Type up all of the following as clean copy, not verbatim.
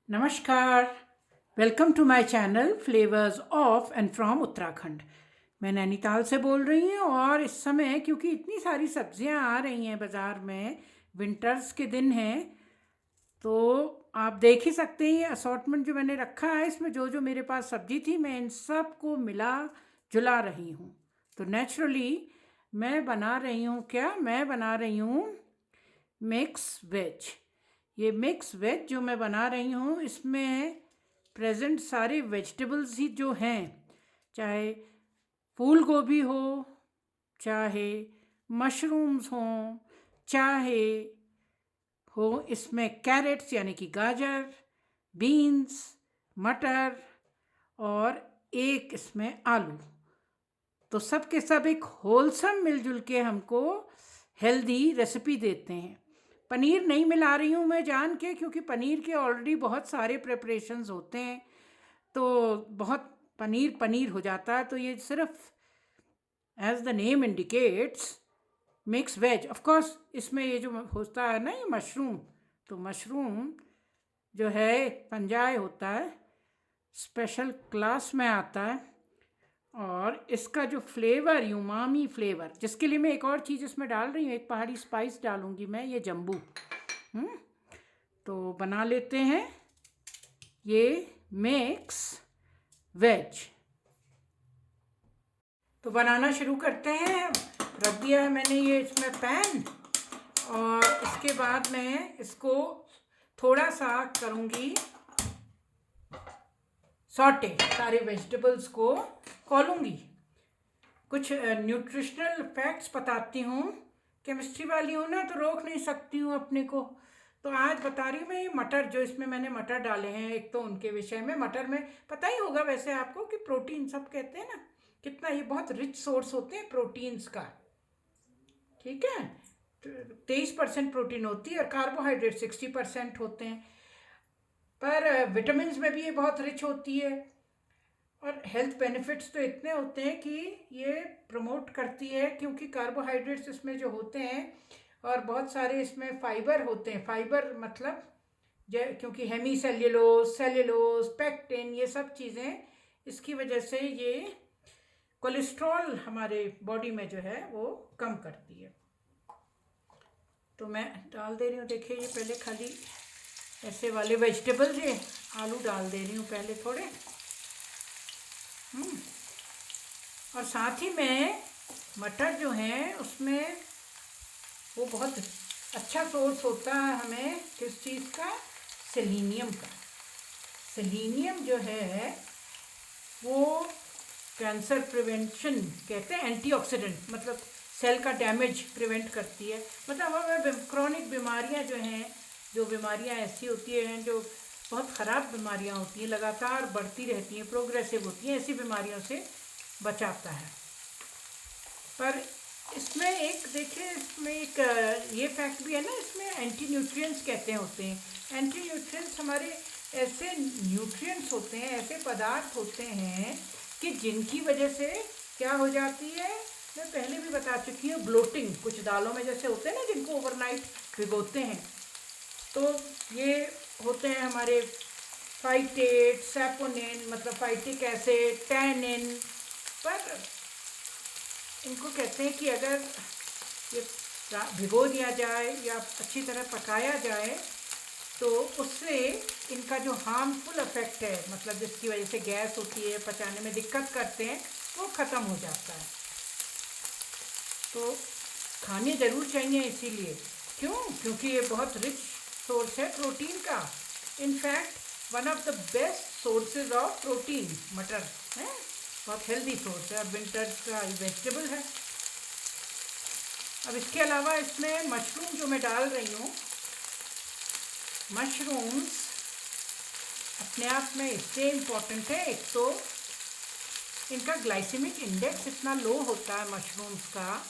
नमस्कार। Welcome to my channel flavours of and from Uttarakhand. मैं नैनीताल से बोल रही हूँ और इस समय क्योंकि इतनी सारी सब्जियाँ आ रही हैं बाज़ार में, विंटर्स के दिन हैं, तो आप देख ही सकते हैं ये असॉर्टमेंट जो मैंने रखा है, इसमें जो जो मेरे पास सब्जी थी मैं इन सब को मिला जुला रही हूँ। तो नेचुरली मैं बना रही हूँ मिक्स वेज। ये मिक्स वेज जो मैं बना रही हूँ इसमें प्रेजेंट सारे वेजिटेबल्स ही जो हैं, चाहे फूल गोभी हो, चाहे मशरूम्स हों, चाहे हो इसमें कैरेट्स यानी कि गाजर, बीन्स, मटर और एक इसमें आलू। तो सब के सब एक होलसम मिलजुल के हमको हेल्दी रेसिपी देते हैं। पनीर नहीं मिला रही हूँ मैं जान के, क्योंकि पनीर के ऑलरेडी बहुत सारे प्रिपरेशंस होते हैं, तो बहुत पनीर पनीर हो जाता है। तो ये सिर्फ as the name indicates mix veg. Of course इसमें ये जो होता है ना, ये मशरूम, तो मशरूम जो है पंजाय होता है, स्पेशल क्लास में आता है। और इसका जो फ्लेवर, यूमामी फ्लेवर, जिसके लिए मैं एक और चीज़ इसमें डाल रही हूँ, एक पहाड़ी स्पाइस डालूँगी मैं, ये जम्बू। तो बना लेते हैं ये मिक्स वेज। तो बनाना शुरू करते हैं। रख दिया है मैंने ये इसमें पैन, और इसके बाद मैं इसको थोड़ा सा करूँगी सॉटे, सारे वेजिटेबल्स को खोलूँगी। कुछ न्यूट्रिशनल फैक्ट्स बताती हूँ। केमिस्ट्री वाली हूँ ना, तो रोक नहीं सकती हूँ अपने को। तो आज बता रही हूँ मैं, ये मटर जो इसमें मैंने मटर डाले हैं, एक तो उनके विषय में। मटर में पता ही होगा वैसे आपको कि प्रोटीन सब कहते हैं ना, कितना ये बहुत रिच सोर्स होते हैं प्रोटीन्स का। ठीक है, 23% प्रोटीन होती है और कार्बोहाइड्रेट 60% होते हैं। पर विटामिन में भी ये बहुत रिच होती है, और हेल्थ बेनिफिट्स तो इतने होते हैं कि ये प्रमोट करती है, क्योंकि कार्बोहाइड्रेट्स इसमें जो होते हैं और बहुत सारे इसमें फाइबर होते हैं। फाइबर मतलब क्योंकि हेमी सेल्यूलोज, सेल्यूलोज, पेक्टिन, ये सब चीज़ें, इसकी वजह से ये कोलेस्ट्रॉल हमारे बॉडी में जो है वो कम करती है। तो मैं डाल दे रही हूँ, देखिए ये पहले खाली ऐसे वाले वेजिटेबल्स, ये आलू डाल दे रही हूँ पहले थोड़े। और साथ ही में मटर जो है उसमें वो बहुत अच्छा सोर्स होता है हमें किस चीज़ का, सेलेनियम का। सेलेनियम जो है वो कैंसर प्रिवेंशन कहते हैं, एंटीऑक्सीडेंट, मतलब सेल का डैमेज प्रिवेंट करती है। मतलब हमें क्रॉनिक बीमारियां जो हैं, जो बीमारियां ऐसी होती हैं जो बहुत ख़राब बीमारियां होती हैं, लगातार बढ़ती रहती हैं, प्रोग्रेसिव होती हैं, ऐसी बीमारियों से बचाता है। पर इसमें एक देखिए, इसमें एक ये फैक्ट भी है ना, इसमें एंटी न्यूट्रिएंट्स कहते हैं होते हैं। एंटी न्यूट्रिएंट्स हमारे ऐसे न्यूट्रिएंट्स होते हैं, ऐसे पदार्थ होते हैं कि जिनकी वजह से क्या हो जाती है, मैं पहले भी बता चुकी हूँ, ब्लोटिंग। कुछ दालों में जैसे होते हैं ना, जिनको ओवरनाइट भिगोते हैं, तो ये होते हैं हमारे फाइटेट, सैपोनिन, मतलब फाइटिक एसिड, टैनिन। पर इनको कहते हैं कि अगर ये भिगो दिया जाए या अच्छी तरह पकाया जाए, तो उससे इनका जो हार्मफुल इफेक्ट है, मतलब जिसकी वजह से गैस होती है, पचाने में दिक्कत करते हैं, वो ख़त्म हो जाता है। तो खाने ज़रूर चाहिए इसीलिए। क्यों? क्योंकि ये बहुत रिच सोर्स है प्रोटीन का। In fact one of the best sources of protein मटर है, बहुत हेल्दी सोर्स है, विंटर्स का वेजिटेबल है। अब इसके अलावा इसमें मशरूम जो मैं डाल रही हूँ, मशरूम्स अपने आप में इससे इम्पॉर्टेंट है। एक तो इनका ग्लाइसेमिक इंडेक्स इतना लो होता है मशरूम्स का,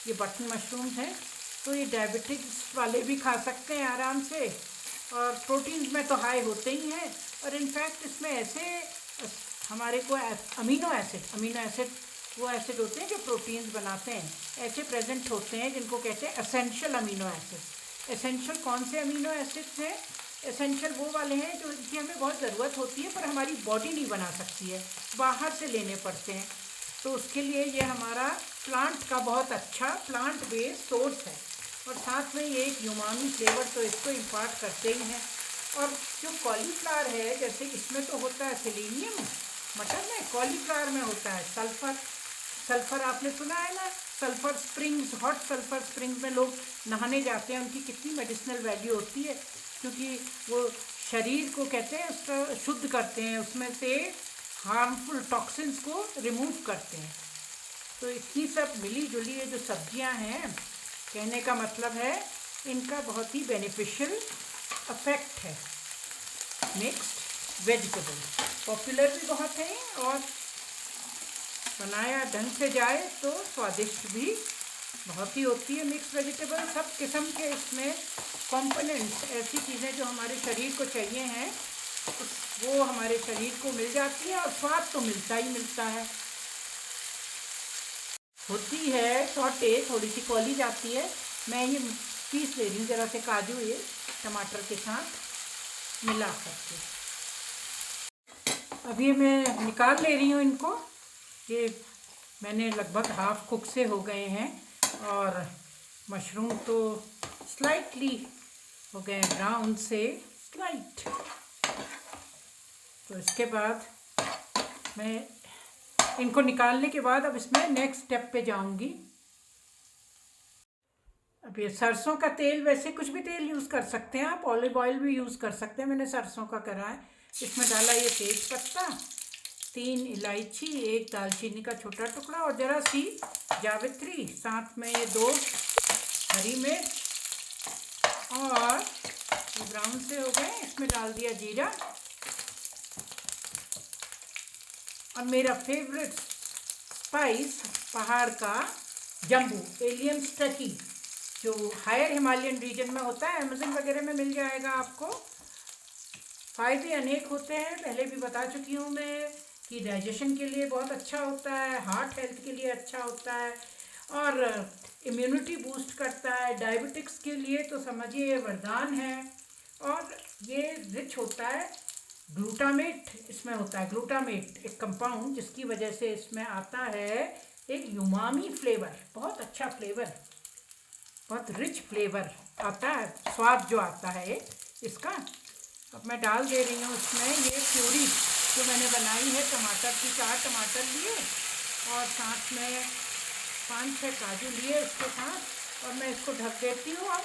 ये बटन मशरूम्स हैं, तो ये डायबिटिक्स वाले भी खा सकते हैं आराम से, और प्रोटीन्स में तो हाई होते ही हैं। और इनफैक्ट इसमें ऐसे हमारे को अमीनो एसिड वो एसिड होते हैं जो प्रोटीन्स बनाते हैं, ऐसे प्रेजेंट होते हैं जिनको कहते हैं एसेंशियल अमीनो एसिड। एसेंशियल कौन से अमीनो एसिड्स हैं? एसेंशियल वो वाले हैं जो इनकी हमें बहुत ज़रूरत होती है पर हमारी बॉडी नहीं बना सकती है, बाहर से लेने पड़ते हैं। तो उसके लिए ये हमारा प्लांट का बहुत अच्छा प्लांट बेस्ड सोर्स है। और साथ में ये एक यूमानी फ्लेवर तो इसको इम्पार्ट करते ही हैं। और जो कॉलीफ्लावर है, जैसे इसमें तो होता है सेलेनियम, मटर में, कॉलीफ्लावर में होता है सल्फ़र। सल्फ़र आपने सुना है ना, sulphur springs, hot sulphur springs में लोग नहाने जाते हैं, उनकी कितनी मेडिसिनल वैल्यू होती है, क्योंकि वो शरीर को कहते हैं उसका शुद्ध करते हैं, उसमें से हार्मफुल टॉक्सिन्स को रिमूव करते हैं। तो इतनी सब मिली जुली ये जो सब्जियां हैं, कहने का मतलब है इनका बहुत ही बेनिफिशियल अफेक्ट है। नेक्स्ट, वेजिटेबल पॉपुलर भी बहुत हैं और बनाया ढंग से जाए तो स्वादिष्ट भी बहुत ही होती है। मिक्स वेजिटेबल सब किस्म के इसमें कंपोनेंट्स, ऐसी चीज़ें जो हमारे शरीर को चाहिए हैं, वो हमारे शरीर को मिल जाती है और स्वाद तो मिलता ही मिलता है। होती है सॉटे, थोड़ी सी कॉली जाती है। मैं ये पीस ले रही हूँ ज़रा से काजू, ये टमाटर के साथ मिला करके। अब ये मैं निकाल ले रही हूँ इनको। ये मैंने लगभग हाफ कुक से हो गए हैं और मशरूम तो स्लाइटली हो गए ब्राउन से स्लाइट। तो इसके बाद मैं इनको निकालने के बाद अब इसमें नेक्स्ट स्टेप पे जाऊंगी। अब ये सरसों का तेल, वैसे कुछ भी तेल यूज़ कर सकते हैं आप, ऑलिव ऑयल भी यूज़ कर सकते हैं, मैंने सरसों का करा है। इसमें डाला ये तेज पत्ता, 3 इलायची, 1 दालचीनी का छोटा टुकड़ा और ज़रा सी जावित्री, साथ में ये 2 हरी मिर्च, और ये ब्राउन से हो गए। इसमें डाल दिया जीरा और मेरा फेवरेट स्पाइस पहाड़ का जम्बू, एलियन स्टकी, जो हायर हिमालयन रीजन में होता है, अमेज़न वगैरह में मिल जाएगा आपको। फ़ायदे अनेक होते हैं, पहले भी बता चुकी हूँ मैं कि डाइजेशन के लिए बहुत अच्छा होता है, हार्ट हेल्थ के लिए अच्छा होता है और इम्यूनिटी बूस्ट करता है। डायबिटिक्स के लिए तो समझिए ये वरदान है। और ये रिच होता है, ग्लूटामेट इसमें होता है, ग्लूटामेट एक कंपाउंड जिसकी वजह से इसमें आता है एक यूमामी फ्लेवर, बहुत अच्छा फ्लेवर, बहुत रिच फ्लेवर आता है, स्वाद जो आता है इसका। अब मैं डाल दे रही हूँ इसमें ये प्यूरी जो मैंने बनाई है टमाटर की। 4 टमाटर लिए और साथ में 5-6 काजू लिए इसके साथ, और मैं इसको ढक देती हूँ। अब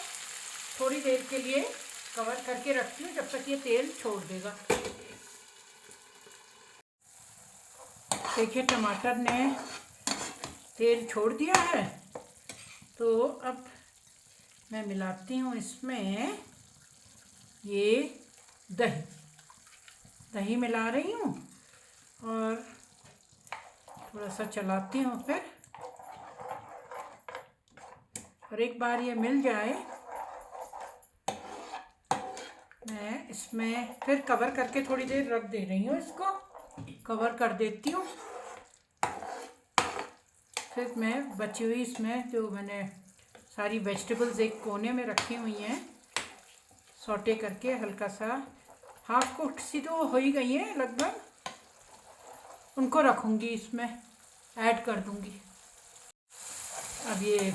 थोड़ी देर के लिए कवर करके रखती हूँ जब तक ये तेल छोड़ देगा। देखिए टमाटर ने तेल छोड़ दिया है, तो अब मैं मिलाती हूँ इसमें ये दही मिला रही हूँ और थोड़ा सा चलाती हूँ फिर। और एक बार ये मिल जाए मैं इसमें फिर कवर करके थोड़ी देर रख दे रही हूँ, इसको कवर कर देती हूँ। फिर मैं बची हुई इसमें जो मैंने सारी वेजिटेबल्स एक कोने में रखी हुई हैं, सॉटे करके हल्का सा हाफ कुक सी तो हो ही गई है लगभग, उनको रखूँगी इसमें, ऐड कर दूँगी। अब ये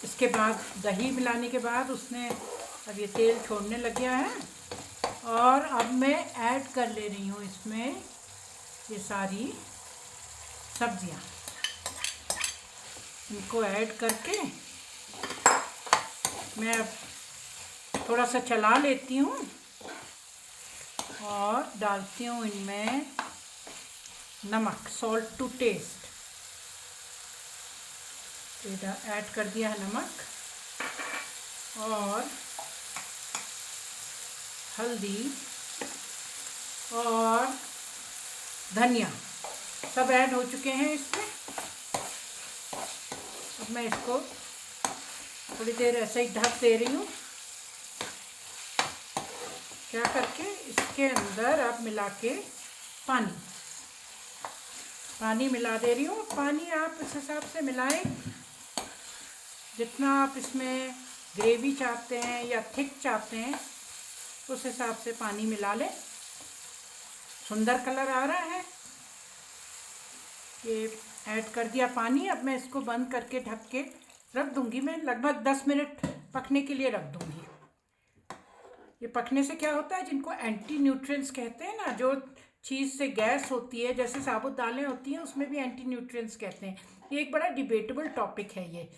इसके बाद दही मिलाने के बाद उसने अब ये तेल छोड़ने लग गया है और अब मैं ऐड कर ले रही हूँ इसमें ये सारी सब्जियाँ। इनको ऐड करके मैं अब थोड़ा सा चला लेती हूँ और डालती हूँ इनमें नमक, सॉल्ट टू टेस्ट। ऐड कर दिया है नमक और हल्दी और धनिया, सब ऐड हो चुके हैं इसमें। अब मैं इसको थोड़ी देर ऐसे ही ढक दे रही हूँ। क्या करके इसके अंदर अब मिला के पानी मिला दे रही हूँ। पानी आप इस हिसाब से मिलाएं जितना आप इसमें ग्रेवी चाहते हैं या थिक चाहते हैं, उस हिसाब से पानी मिला लें। सुंदर कलर आ रहा है, ये ऐड कर दिया पानी। अब मैं इसको बंद करके ढक के रख दूंगी। मैं लगभग 10 मिनट पकने के लिए रख दूंगी। ये पकने से क्या होता है, जिनको एंटी न्यूट्रिएंट्स कहते हैं ना, जो चीज़ से गैस होती है, जैसे साबुत दालें होती हैं उसमें भी एंटी न्यूट्रिएंट्स कहते हैं। ये एक बड़ा डिबेटेबल टॉपिक है ये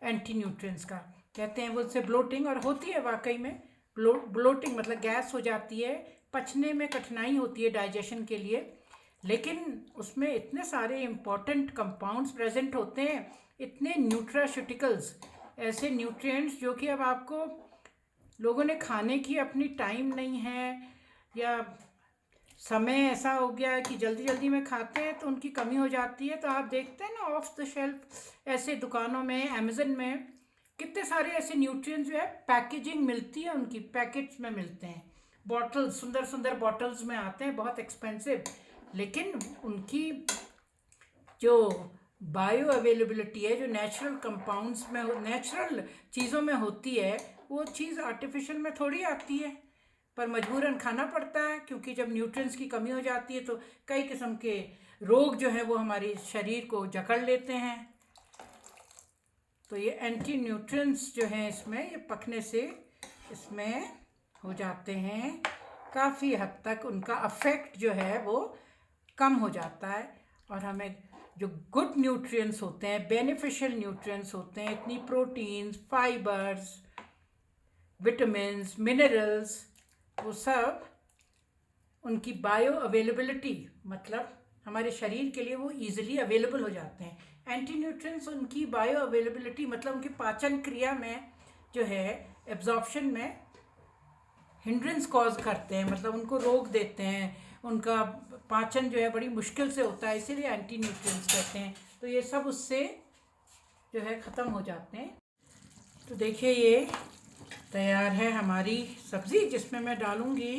एंटी न्यूट्रिएंट्स का। कहते हैं वो उससे ब्लोटिंग, और होती है वाकई में ब्लोटिंग, मतलब गैस हो जाती है, पचने में कठिनाई होती है डाइजेशन के लिए। लेकिन उसमें इतने सारे इम्पॉर्टेंट कंपाउंड्स प्रेजेंट होते हैं, इतने न्यूट्रास्यूटिकल्स, ऐसे न्यूट्रिएंट्स जो कि अब आपको लोगों ने खाने की अपनी टाइम नहीं है, या समय ऐसा हो गया है कि जल्दी जल्दी में खाते हैं तो उनकी कमी हो जाती है। तो आप देखते हैं ना ऑफ द शेल्फ ऐसे दुकानों में, अमेज़न में कितने सारे ऐसे न्यूट्रिएंट्स जो है पैकेजिंग मिलती है, उनकी पैकेट्स में मिलते हैं, बॉटल्स, सुंदर सुंदर बॉटल्स में आते हैं, बहुत एक्सपेंसिव। लेकिन उनकी जो बायो अवेलेबिलिटी है, जो नेचुरल कंपाउंड्स में, नेचुरल चीज़ों में होती है, वो चीज़ आर्टिफिशियल में थोड़ी आती है। पर मजबूरन खाना पड़ता है, क्योंकि जब न्यूट्रिएंट्स की कमी हो जाती है तो कई किस्म के रोग जो है वो हमारे शरीर को जकड़ लेते हैं। तो ये एंटी न्यूट्रिएंट्स जो हैं इसमें, ये पकने से इसमें हो जाते हैं, काफ़ी हद तक उनका अफेक्ट जो है वो कम हो जाता है। और हमें जो गुड न्यूट्रिएंट्स होते हैं, बेनिफिशियल न्यूट्रिएंट्स होते हैं, इतनी प्रोटीन्स, फाइबर्स, विटामिन्स, मिनरल्स, वो सब उनकी बायो अवेलेबिलिटी, मतलब हमारे शरीर के लिए वो ईजिली अवेलेबल हो जाते हैं। एंटी न्यूट्रिएंट्स उनकी बायो अवेलेबिलिटी, मतलब उनकी पाचन क्रिया में जो है, एब्जॉर्प्शन में हिंड्रेंस कॉज करते हैं, मतलब उनको रोक देते हैं, उनका पाचन जो है बड़ी मुश्किल से होता है, इसीलिए एंटी न्यूट्रिएंट्स कहते हैं। तो ये सब उससे जो है ख़त्म हो जाते हैं। तो देखिए ये तैयार है हमारी सब्ज़ी, जिसमें मैं डालूँगी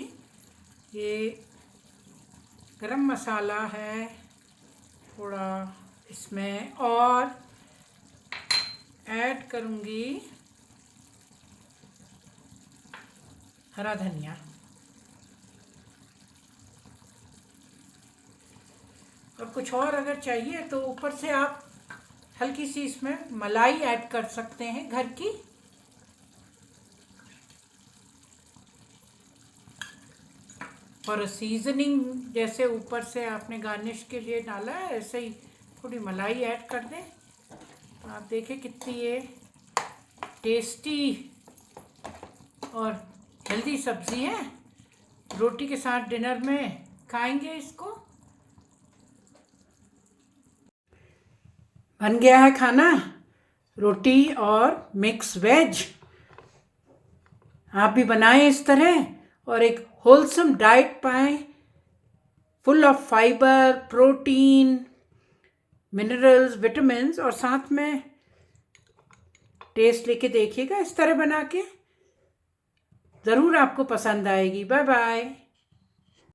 ये गरम मसाला है थोड़ा इसमें, और ऐड करूँगी हरा धनिया। और कुछ और अगर चाहिए तो ऊपर से आप हल्की सी इसमें मलाई ऐड कर सकते हैं घर की। और सीजनिंग जैसे ऊपर से आपने गार्निश के लिए डाला है, ऐसे ही थोड़ी मलाई ऐड कर दें। आप देखें कितनी ये टेस्टी और हेल्दी सब्ज़ी है। रोटी के साथ डिनर में खाएंगे इसको। बन गया है खाना, रोटी और मिक्स वेज। आप भी बनाएं इस तरह और एक होलसम डाइट पाएं, full of fibre, protein, minerals, vitamins, और साथ में टेस्ट लेके देखिएगा इस तरह बना के, ज़रूर आपको पसंद आएगी। Bye bye.